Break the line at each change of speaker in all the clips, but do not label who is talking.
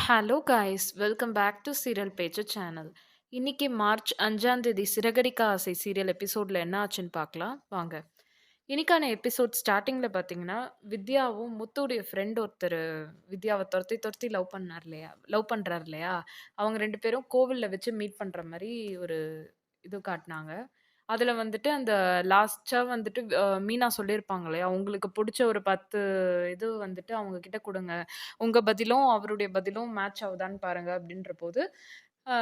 Hello guys, welcome back to serial பேச்சு channel. இன்னைக்கு March 5ஆம் தேதி சிறகடிக்க ஆசை சீரியல் எபிசோட்ல என்ன ஆச்சுன்னு பார்க்கலாம் வாங்க. இன்னைக்கான எபிசோட் ஸ்டார்டிங்ல பார்த்தீங்கன்னா, வித்யாவும் முத்துவுடைய ஃப்ரெண்ட் ஒருத்தர் வித்யாவை துரத்தி துரத்தி லவ் பண்றாரு இல்லையா? அவங்க 2 பேரும் கோவில்ல வச்சு மீட் பண்ற மாரி ஒரு இது காட்டுனாங்க. அதுல வந்துட்டு அந்த லாஸ்ட்டா வந்துட்டு மீனா சொல்லியிருப்பாங்க இல்லையா? உங்களுக்கு புடிச்ச ஒரு 10 இது வந்துட்டு அவங்க கிட்ட குடுங்க. உங்க பதிலும், அவருடைய பதிலும் மேட்ச் ஆவுதான்னு பாருங்க அப்படின்றபோது, ஆ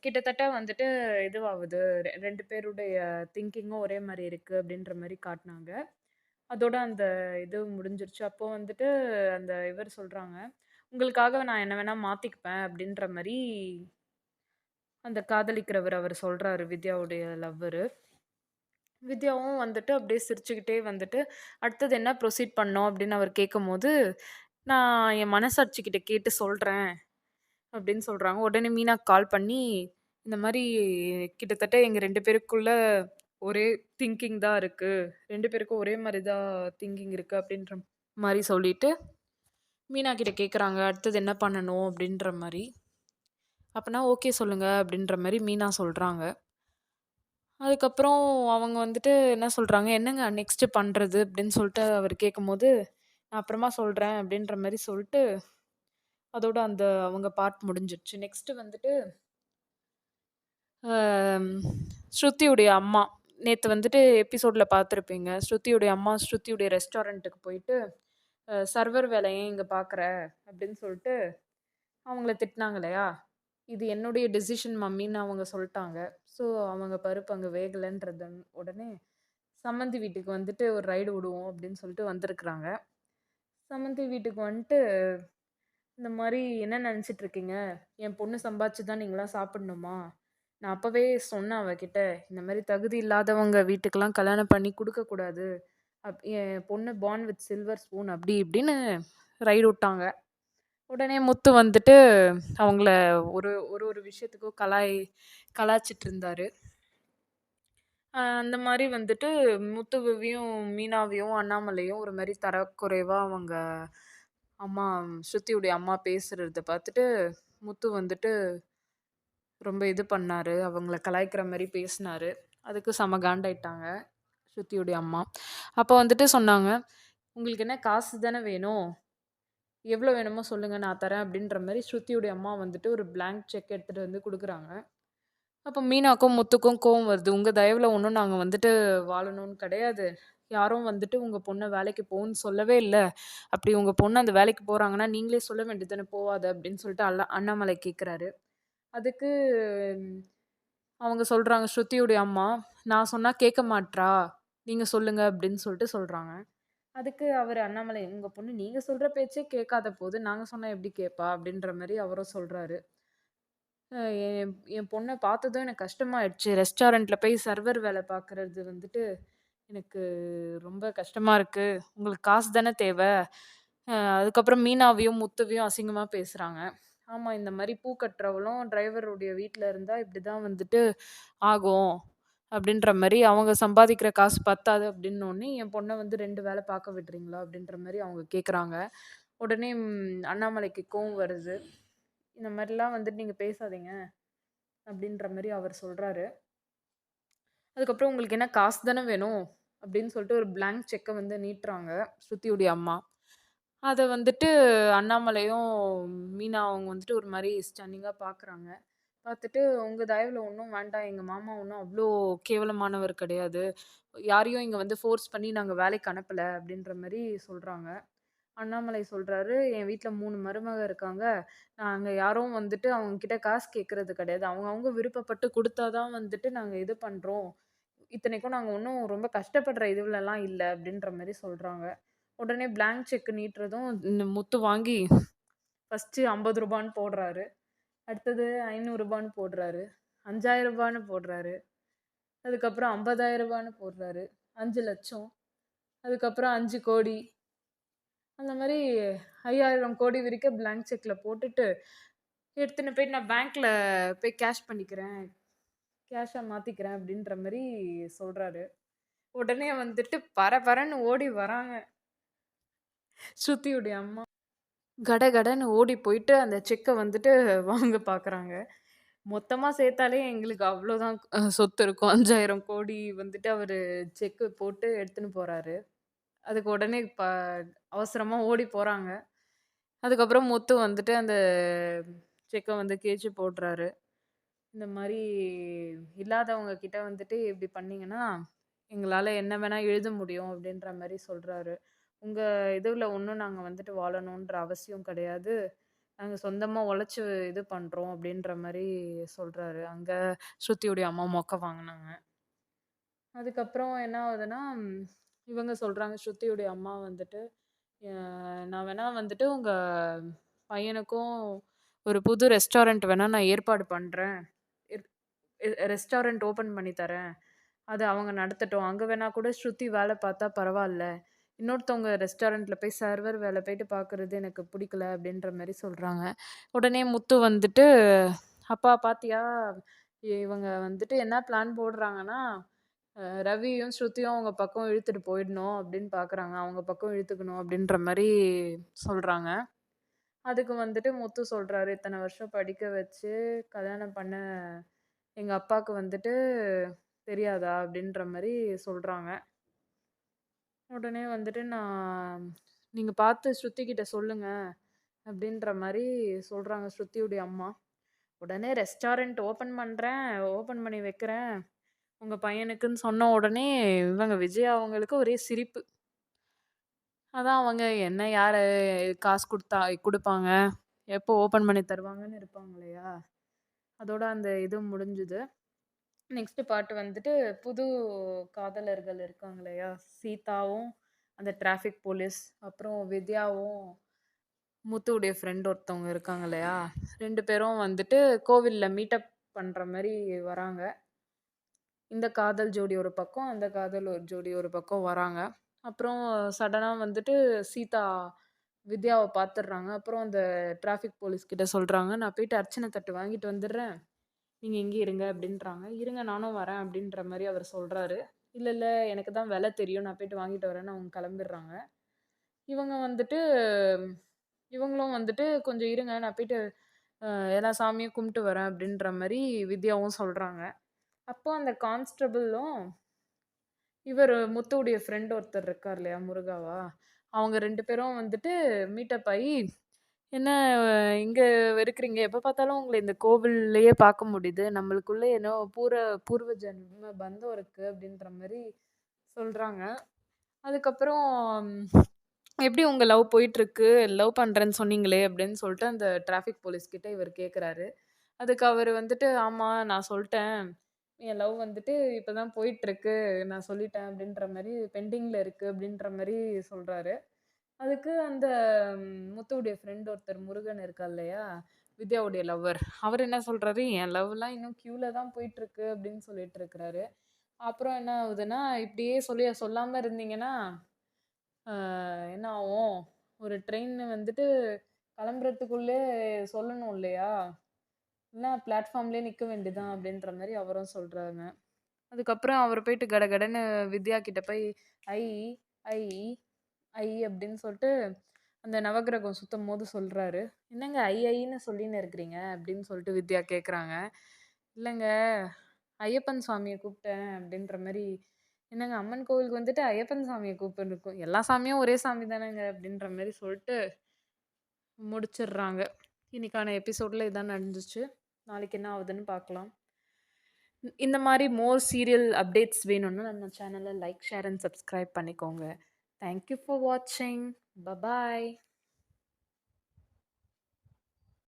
கிட்டத்தட்ட வந்துட்டு இதுவாவுது. 2 பேருடைய திங்கிங்கும் ஒரே மாரி இருக்கு அப்படின்ற மாரி காட்டுனாங்க. அதோட அந்த இது முடிஞ்சிருச்சு. அப்போ வந்துட்டு அந்த இவர் சொல்றாங்க, "உங்களுக்காக நான் என்ன வேணா மாத்திக்குப்பேன்" அப்படின்ற மாரி அந்த காதலிக்கிறவரு அவரு சொல்றாரு, வித்யாவுடைய லவ்வரு. வித்யாவும் வந்துட்டு அப்படியே சிரிச்சுக்கிட்டே வந்துட்டு, "அடுத்தது என்ன ப்ரொசீட் பண்ணணும்?" அப்படின்னு அவர் கேட்கும்போது, "நான் என் மனசாட்சி கிட்ட கேட்டு சொல்றேன்." அப்படின்னு சொல்றாங்க. உடனே மீனாக்கு கால் பண்ணி, இந்த மாரி கிட்டத்தட்ட எங்க 2 பேருக்குள்ள ஒரே திங்கிங் தான் இருக்கு. 2 பேருக்கும் ஒரே மாரி தான் திங்கிங் இருக்கு அப்படின்ற மாரி சொல்லிட்டு, மீனா கிட்ட கேட்குறாங்க, "அடுத்தது என்ன பண்ணணும்?" அப்படின்ற மாரி. அப்பன்னா, "ஓகே சொல்லுங்க." அப்படின்ற மாரி மீனா சொல்றாங்க. அதுக்கப்புறம் அவங்க வந்துட்டு என்ன சொல்றாங்க, "என்னங்க நெக்ஸ்ட்டு பண்றது?" அப்படின்னு சொல்லிட்டு அவரு கேட்கும்போது, "நான் அப்புறமா சொல்றேன்." அப்படின்ற மாரி சொல்ட்டு, அதோட அந்த அவங்க பார்ட் முடிஞ்சிருச்சு. நெக்ஸ்ட்டு வந்துட்டு அம் ஸ்ருதியுடைய அம்மா. நேத்து வந்துட்டு எபிசோட்ல பார்த்துருப்பீங்க. ஸ்ருதியுடைய அம்மா ஸ்ருதியுடைய ரெஸ்டாரண்ட்டுக்கு போயிட்டு, "சர்வர் வேல ஏன் இங்க பார்க்குற?" அப்படின்னு சொல்ட்டு அவங்கள திட்டினாங்க இல்லையா? "இது என்னுடைய டெசிஷன் மம்மின்னு" அவங்க சொல்ட்டாங்க. ஸோ அவங்க பருப்பு அங்க வேகலன்றது உடனே, "சம்மந்தி வீட்டுக்கு வந்துட்டு ஒரு ரைடு விடுவோம்" அப்படின்னு சொல்லிட்டு வந்திருக்கிறாங்க. சம்மந்தி வீட்டுக்கு வந்துட்டு, இந்த மாரி "என்ன நெனச்சிட்டு இருக்கீங்க? என் பொண்ணு சம்பாதிச்சு தான் நீங்கலாம் சாப்பிடணுமா? நான் அப்பவே சொன்னேன் அவகிட்ட, இந்த மாரி தகுதி இல்லாதவங்க வீட்டுக்கெல்லாம் கல்யாணம் பண்ணி குடுக்கக்கூடாது. என் பொண்ணு பார்ன் வித் சில்வர் ஸ்பூன்" அப்படி இப்படின்னு ரைடு விட்டாங்க. உடனே முத்து வந்துட்டு அவங்கள ஒரு ஒரு ஒரு விஷயத்துக்கும் கலாய்ச்சிட்டு இருந்தாரு. அந்த மாரி வந்துட்டு முத்துவையும், மீனாவையும், அண்ணாமலையும் ஒரு மாரி தரக்குறைவா அவங்க அம்மா ஸ்ருதியுடைய அம்மா பேசுறத பார்த்துட்டு, முத்து வந்துட்டு ரொம்ப இது பண்ணாரு. அவங்கள கலாய்க்கிற மாரி பேசினாரு. அதுக்கு செம காண்டாயிட்டாங்க, ஸ்ருதியுடைய அம்மா. அப்போ வந்துட்டு சொன்னாங்க, "உங்களுக்கு என்ன காசு தானே வேணும்? எவ்வளோ வேணுமோ சொல்லுங்க நான் தரேன்." அப்படின்ற மாரி ஸ்ருதியுடைய அம்மா வந்துட்டு ஒரு பிளாங்க் செக் எடுத்துட்டு வந்து குடுக்குறாங்க. அப்போ மீனாக்கும், முத்துக்கும் கோவம் வருது. "உங்க தயவுல ஒண்ணும் நாங்க வந்துட்டு வாழணும்னு கிடையாது. யாரும் வந்துட்டு உங்க பொண்ண வேலைக்கு போன்னு சொல்லவே இல்ல. அப்படி உங்க பொண்ணு அந்த வேலைக்கு போறாங்கன்னா, நீங்களே சொல்ல வேண்டியது தானே போவாத." அப்படின்னு சொல்லிட்டு அண்ணாமலை கேட்குறாரு. அதுக்கு ம், அவங்க சொல்றாங்க, ஸ்ருதியுடைய அம்மா, "நான் சொன்னா கேட்க மாட்றா. நீங்க சொல்லுங்க." அப்படின்னு சொல்லிட்டு சொல்றாங்க. அதுக்கு அவரு அண்ணாமலை, "உங்க பொண்ணு நீங்க சொல்ற பேச்சே கேட்காத போது, நாங்க சொன்னா எப்படி கேட்பா?" அப்படின்ற மாரி அவரும் சொல்றாரு. என் என் பொண்ண பார்த்ததும் எனக்கு கஷ்டமாயிடுச்சு. ரெஸ்டாரண்ட்ல போய் சர்வர் வேல பார்க்குறது வந்துட்டு எனக்கு ரொம்ப கஷ்டமா இருக்கு. உங்களுக்கு காசு தானே தேவ. அதுக்கப்புறம் மீனாவையும், முத்துவையும் அசிங்கமா பேசுறாங்க. ஆமா, இந்த மாரி பூ கட்டுறவளும் டிரைவருடைய வீட்ல இருந்தா இப்படிதான் வந்துட்டு ஆகும். அப்படின்ற மாரி அவங்க சம்பாதிக்கிற காசு பத்தாது அப்படின்னோனே, என் பொண்ண வந்து 2 வேல பார்க்க விடுறீங்களா? அப்படின்ற மாரி அவங்க கேட்குறாங்க. உடனே அண்ணாமலைக்கு கோவம் வருது. இந்த மாரிலாம் வந்துட்டு நீங்க பேசாதீங்க. அப்படின்ற மாரி அவர் சொல்றாரு. அதுக்கப்புறம் "உங்களுக்கு என்ன காசு தானே வேணும்?" அப்படின்னு சொல்லிட்டு ஒரு பிளாங்க் செக்க வந்து நீட்டுறாங்க, ஸ்ருதியுடைய அம்மா. அத வந்துட்டு அண்ணாமலையும், மீனா அவங்க வந்துட்டு ஒரு மாரி ஸ்டன்னிங்கா பார்க்குறாங்க. பார்த்துட்டு, "உங்க தயவுல ஒண்ணும் வேண்டாம். எங்க மாமா ஒண்ணும் அவ்ளோ கேவலமானவர் கிடையாது. யாரையும் இங்க வந்து ஃபோர்ஸ் பண்ணி நாங்க வேலைக்கு அனுப்பல." அப்படின்ற மாரி சொல்றாங்க. அண்ணாமலை சொல்றாரு, "என் வீட்ல 3 மருமக இருக்காங்க. நாங்க யாரும் வந்துட்டு அவங்க கிட்ட காசு கேட்கறது கிடையாது. அவங்க விருப்பப்பட்டு குடுத்தா தான் வந்துட்டு நாங்க இது பண்றோம். இத்தனைக்கும் நாங்க ஒண்ணும் ரொம்ப கஷ்டப்படுற இதுவுலலாம் இல்ல." அப்படின்ற மாரி சொல்றாங்க. உடனே பிளாங்க் செக் நீட்டுறதும் இந்த முத்து வாங்கி ஃபர்ஸ்ட்டு ரூ. 50ன்னு போடுறாரு. அடுத்தது ரூ. 500ன்னு போடுறாரு. ரூ. 5000ன்னு போடுறாரு. அதுக்கப்புறம் ரூ. 50,000ன்னு போடுறாரு. 5,00,000. அதுக்கப்புறம் 5,00,00,000. அந்த மாரி 5,000,00,00,000 வரைக்கும் பிளாங்க் செக்ல போட்டுட்டு, எடுத்துன்னு போய் நான் பேங்க்ல போய் கேஷ் பண்ணிக்கிறேன். கேஷா மாத்திக்கிறேன் அப்படின்ற மாரி சொல்றாரு. உடனே வந்துட்டு பரபரன்னு ஓடி வராங்க, ஸ்ருதியுடைய அம்மா. கடகடன்னு ஓடி போயிட்டு அந்த செக்க வந்துட்டு வாங்க பார்க்குறாங்க. மொத்தமா சேர்த்தாலே எங்களுக்கு அவ்வளோதான் சொத்து இருக்கும். 5,000,00,00,000 வந்துட்டு அவரு செக்கு போட்டு எடுத்துன்னு போறாரு. அதுக்கு உடனே அவசரமா ஓடி போறாங்க. அதுக்கப்புறம் முத்து வந்துட்டு அந்த செக்க வந்து கிழிச்சு போடுறாரு. இந்த மாரி இல்லாதவங்க கிட்ட வந்துட்டு இப்படி பண்ணீங்கன்னா, எங்களால என்ன வேணா எழுத முடியும் அப்படின்ற மாரி சொல்றாரு. உங்க இதுல ஒண்ணும் நாங்க வந்துட்டு வாழணுன்ற அவசியம் கிடையாது. நாங்க சொந்தமா உழைச்சு இது பண்றோம் அப்படின்ற மாரி சொல்றாரு. அங்க ஸ்ருதியுடைய அம்மா மொக்க வாங்குனாங்க. அதுக்கப்புறம் என்ன ஆகுதுன்னா, இவங்க சொல்றாங்க ஸ்ருதியுடைய அம்மா வந்துட்டு, "அ நான் வேணா வந்துட்டு உங்க பையனுக்கும் ஒரு புது ரெஸ்டாரண்ட் வேணா நான் ஏற்பாடு பண்றேன். இர் ரெஸ்டாரண்ட் ஓப்பன் பண்ணி தரேன். அத அவங்க நடத்தட்டும். அங்க வேணா கூட ஸ்ருதி வேல பார்த்தா பரவால்ல. இன்னொருத்தவங்க ரெஸ்டாரண்ட்ல போய் சர்வர் வேல போயிட்டு பார்க்குறது எனக்கு பிடிக்கல." அப்படின்ற மாரி சொல்றாங்க. உடனே முத்து வந்துட்டு, "அப்பா பாத்தியா? இவங்க வந்துட்டு என்ன பிளான் போடுறாங்கன்னா, ரவியும், ஸ்ருதியும் அவங்க பக்கம் இழுத்துட்டு போயிடணும் அப்படின்னு பார்க்குறாங்க. அவங்க பக்கம் இழுத்துக்கணும்." அப்படின்ற மாரி சொல்றாங்க. அதுக்கு வந்துட்டு முத்து சொல்றாரு, "இத்தன வருஷம் படிக்க வச்சு, கல்யாணம் பண்ண எங்க அப்பாக்கு வந்துட்டு தெரியாதா?" அப்படின்ற மாரி சொல்றாங்க. உடனே வந்துட்டு "நீங்க பார்த்து ஸ்ருதி கிட்ட சொல்லுங்க." அப்படின்ற மாரி சொல்றாங்க ஸ்ருதியுடைய அம்மா. உடனே ரெஸ்டாரண்ட் ஓப்பன் பண்றேன், ஓப்பன் பண்ணி வைக்கிறேன். உங்க பையனுக்குன்னு சொன்ன உடனே இவங்க விஜயா அவங்களுக்கு ஒரே சிரிப்பு. அதான் அவங்க என்ன யாரு காசு குடுப்பாங்க. எப்போ ஓப்பன் பண்ணி தருவாங்கன்னு இருப்பாங்க இல்லையா? அதோட அந்த இது முடிஞ்சுது. நெக்ஸ்ட் பார்ட் வந்துட்டு புது காதலர்கள் இருக்காங்க இல்லையா? சீதாவும், அந்த டிராஃபிக் போலீஸ், அப்புறம் வித்யாவும், முத்துவுடைய ஃப்ரெண்ட் ஒருத்தவங்க இருக்காங்க இல்லையா? 2 பேரும் வந்துட்டு கோவில்ல மீட்டப் பண்ற மாரி வராங்க. இந்த காதல் ஜோடி ஒரு பக்கம், அந்த காதல் ஒரு ஜோடி ஒரு பக்கம் வராங்க. அப்புறம் சடனா வந்துட்டு சீதா வித்யாவ பாத்துர்றாங்க. அப்புறம் அந்த டிராஃபிக் போலீஸ் கிட்ட சொல்றாங்க, "நான் போயிட்டு அர்ச்சனை தட்டு வாங்கிட்டு வந்துர்றேன். நீங்க இங்கேயே இருங்க." அப்படின்றாங்க. "இருங்க நானும் வரேன்." அப்படின்ற மாரி அவர் சொல்றாரு. "இல்ல, இல்ல எனக்கு தான் வெல தெரியும். நான் போயிட்டு வாங்கிட்டு வரேன்னு." அவங்க கெளம்பிர்றாங்க. இவங்க வந்துட்டு இவங்களும் வந்துட்டு, "கொஞ்சம் இருங்க நான் போயிட்டு எல்லா சாமியும் கும்பிட்டு வரேன்." அப்படின்ற மாரி வித்யாவும் சொல்றாங்க. அப்போ அந்த கான்ஸ்டபிளும் இவரு முத்துவுடைய ஃப்ரெண்ட் ஒருத்தர் இருக்கார் இல்லையா? முருகாவா? அவங்க 2 பேரும் வந்துட்டு மீட்டப் ஆயி, "என்ன இங்க இருக்கிறீங்க? எப்ப பார்த்தாலும் உங்கள இந்த கோவில்லயே பார்க்க முடியுது. நம்மளுக்குள்ள ஏதோ பூர்வ ஜென்ம பந்தம் இருக்கு." அப்படின்ற மாரி சொல்றாங்க. அதுக்கப்புறம் "எப்படி உங்க லவ் போயிட்டுருக்கு? லவ் பண்றேன்னு சொன்னீங்களே?" அப்படின்னு சொல்லிட்டு அந்த டிராஃபிக் போலீஸ் கிட்ட இவரு கேட்குறாரு. அதுக்கு அவரு வந்துட்டு, "ஆமா நான் சொல்ட்டேன். என் லவ் வந்துட்டு இப்பதான் போயிட்டுருக்கு. நான் சொல்லிட்டேன்." அப்படின்ற மாரி பெண்டிங்ல இருக்கு அப்படின்ற மாரி சொல்றாரு. அதுக்கு அந்த முத்துவுடைய ஃப்ரெண்ட் ஒருத்தர் முருகன் இருக்கார் இல்லையா? வித்யாவுடைய லவ்வர். அவரு என்ன சொல்றாரு, "என் லவ்லாம் இன்னும் கியூல தான் போயிட்டுருக்கு." அப்படின்னு சொல்லிட்டு இருக்கிறாரு. அப்புறம் என்ன ஆகுதுன்னா, இப்படியே சொல்லாம இருந்தீங்கன்னா, அ என்ன ஆகும்? ஒரு ட்ரெயின் வந்துட்டு கிளம்புறதுக்குள்ளே சொல்லணும் இல்லையா? இல்லன்னா பிளாட்ஃபார்ம்லயே நிக்க வேண்டியதுதான் அப்படின்ற மாரி அவரும் சொல்றாங்க. அதுக்கப்புறம் அவரு போயிட்டு கடகடன்னு வித்யா கிட்ட போய் ஐ, ஐ, ஐ அப்படின்னு சொல்ட்டு அந்த நவக்கிரகம் சுத்தம்போது சொல்றாரு. "என்னங்க ஐ ஐன்னு சொல்லின்னு இருக்கிறீங்க?" அப்படின்னு சொல்லிட்டு வித்யா கேட்குறாங்க. "இல்லங்க, ஐயப்பன் சாமிய கூப்பிட்டேன்." அப்படின்ற மாரி. "என்னங்க அம்மன் கோவிலுக்கு வந்துட்டு ஐயப்பன் சாமிய கூப்பிட்டுருக்கோம். எல்லா சாமியும் ஒரே சாமி தானங்க." அப்படின்ற மாரி சொல்ட்டு முடிச்சிடுறாங்க. இன்னைக்கான எபிசோட்ல இதான் நடந்துச்சு. நாளைக்கு என்ன ஆகுதுன்னு பார்க்கலாம். இந்த மாரி மோர் சீரியல் அப்டேட்ஸ் வேணும்னா நம்ம சேனல லைக், ஷேர் அண்ட் சப்ஸ்கிரைப் பண்ணிக்கோங்க. தேங்க் யூ ஃபார் வாட்சிங். பபாய்.